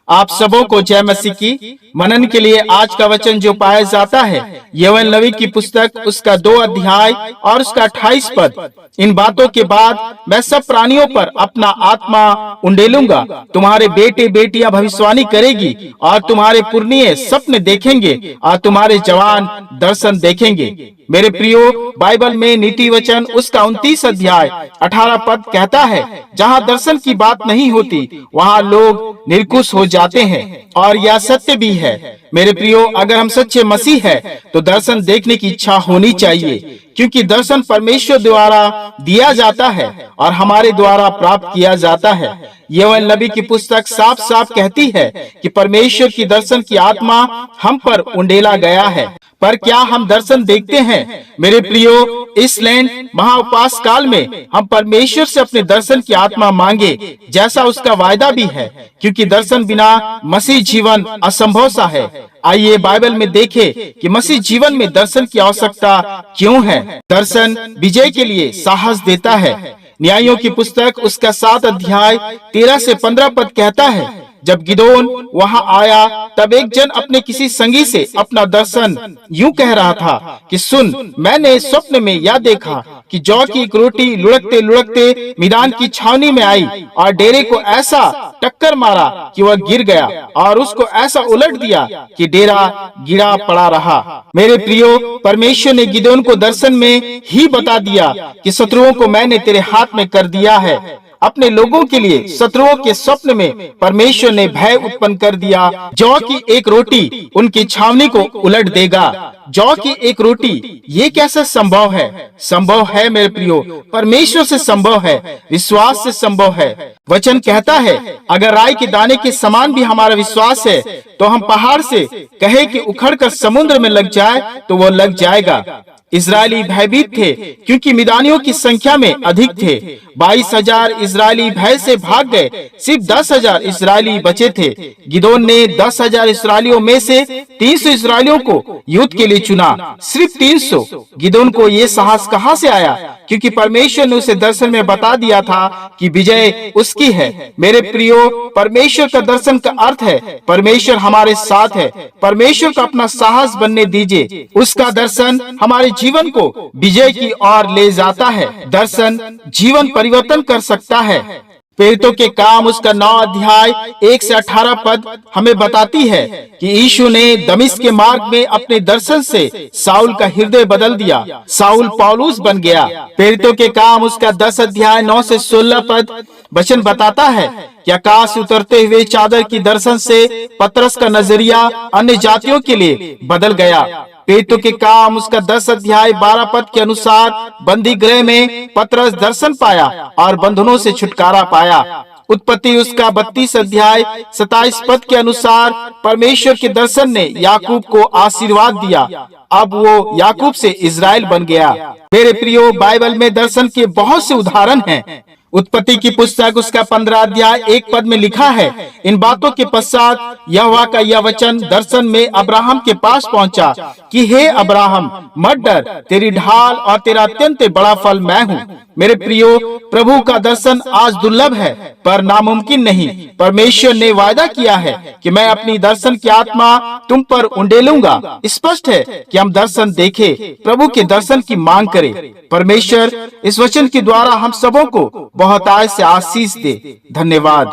आप सबों को जय मसीह की। मनन के लिए आज का वचन जो पाया जाता है यहोशू नबी की पुस्तक उसका 2 अध्याय और उसका 28 पद। इन बातों के बाद मैं सब प्राणियों पर अपना आत्मा उंडेलूंगा। तुम्हारे बेटे बेटियां भविष्यवाणी करेगी और तुम्हारे पुरनिये सपने देखेंगे और तुम्हारे जवान दर्शन देखेंगे। मेरे प्रियो, बाइबल में नीति वचन उसका 29 अध्याय 18 पद कहता है, जहाँ दर्शन की बात नहीं होती वहाँ लोग निर्कुश हो जाते हैं, और यह सत्य भी है। मेरे प्रियो, अगर हम सच्चे मसीह हैं तो दर्शन देखने की इच्छा होनी चाहिए, क्योंकि दर्शन परमेश्वर द्वारा दिया जाता है और हमारे द्वारा प्राप्त किया जाता है। यहोशू नबी की पुस्तक साफ साफ कहती है कि परमेश्वर की दर्शन की आत्मा हम पर उंडेला गया है। पर क्या हम दर्शन देखते हैं? मेरे प्रियो, इस लैंड महाउपवास काल में हम परमेश्वर से अपने दर्शन की आत्मा मांगे, जैसा उसका वायदा भी है, क्योंकि दर्शन बिना मसीह जीवन असंभव सा है। आइए बाइबल में देखें कि मसीह जीवन में दर्शन की आवश्यकता क्यों है। दर्शन विजय के लिए साहस देता है। न्यायों की पुस्तक उसका 7 अध्याय 13 से 15 पद कहता है, जब गिदोन वहां आया तब एक जन अपने किसी संगी से अपना दर्शन यूं कह रहा था कि सुन, मैंने स्वप्न में यह देखा कि जौ की एक रोटी लुढ़कते लुढ़कते मैदान की छावनी में आई और डेरे को ऐसा टक्कर मारा कि वह गिर गया और उसको ऐसा उलट दिया कि डेरा गिरा पड़ा रहा। मेरे प्रियो, परमेश्वर ने गिदोन को दर्शन में ही बता दिया कि शत्रुओं को मैंने तेरे हाथ में कर दिया है। अपने लोगों के लिए शत्रुओं के स्वप्न में परमेश्वर ने भय उत्पन्न कर दिया। जौ की एक रोटी उनकी छावनी को उलट देगा। जौ की एक रोटी, ये कैसे संभव है? संभव है मेरे प्रियो, परमेश्वर से संभव है, विश्वास से संभव है। वचन कहता है, अगर राई के दाने के समान भी हमारा विश्वास है तो हम पहाड़ से कहे कि उखड़कर समुद्र में लग जाए तो वो लग जाएगा। इजरायली भयभीत थे क्योंकि मिदानियों की संख्या में अधिक थे। 22,000 इजरायली भय से भाग गए, सिर्फ 10,000 इजरायली बचे थे। गिदोन ने 10,000 इजरायलियों में से 300 इजरायलियों को युद्ध के लिए चुना, सिर्फ 300। गिदोन को ये साहस कहाँ से आया? क्योंकि परमेश्वर ने उसे दर्शन में बता दिया था कि विजय उसकी है। मेरे प्रियो, परमेश्वर का दर्शन का अर्थ है परमेश्वर हमारे साथ है। परमेश्वर को अपना साहस बनने दीजिए। उसका दर्शन हमारे जीवन को विजय की ओर ले जाता है। दर्शन जीवन परिवर्तन कर सकता है। प्रेरितों के काम उसका 9 अध्याय 1 से 18 पद हमें बताती है कि यीशु ने दमिश्क के मार्ग में अपने दर्शन से साउल का हृदय बदल दिया। साउल पौलुस बन गया। प्रेरितों के काम उसका 10 अध्याय 9 से 16 पद वचन बताता है कि आकाश से उतरते हुए चादर की दर्शन से पतरस का नजरिया अन्य जातियों के लिए बदल गया। प्रेरितों के काम उसका 10 अध्याय 12 पद के अनुसार बंदी गृह में पतरस दर्शन पाया और बंधनों से छुटकारा पाया। उत्पत्ति उसका 32 अध्याय 27 पद के अनुसार परमेश्वर के दर्शन ने याकूब को आशीर्वाद दिया। अब वो याकूब से इजराइल बन गया। मेरे प्रियो, बाइबल में दर्शन के बहुत से उदाहरण हैं। उत्पत्ति की पुस्तक उसका 15 अध्याय 1 पद में लिखा है, इन बातों के पश्चात यहोवा का यह वचन दर्शन में अब्राहम के पास पहुंचा कि हे अब्राहम, मत डर, तेरी ढाल और तेरा अत्यंत बड़ा फल मैं हूँ। मेरे प्रियो, प्रभु का दर्शन आज दुर्लभ है पर नामुमकिन नहीं। परमेश्वर ने वायदा किया है कि मैं अपनी दर्शन की आत्मा तुम पर उंडेलूंगा। स्पष्ट है कि हम दर्शन देखें, प्रभु के दर्शन की मांग करें। परमेश्वर इस वचन के द्वारा हम सबों को बहुत आय से आशीष दे। धन्यवाद।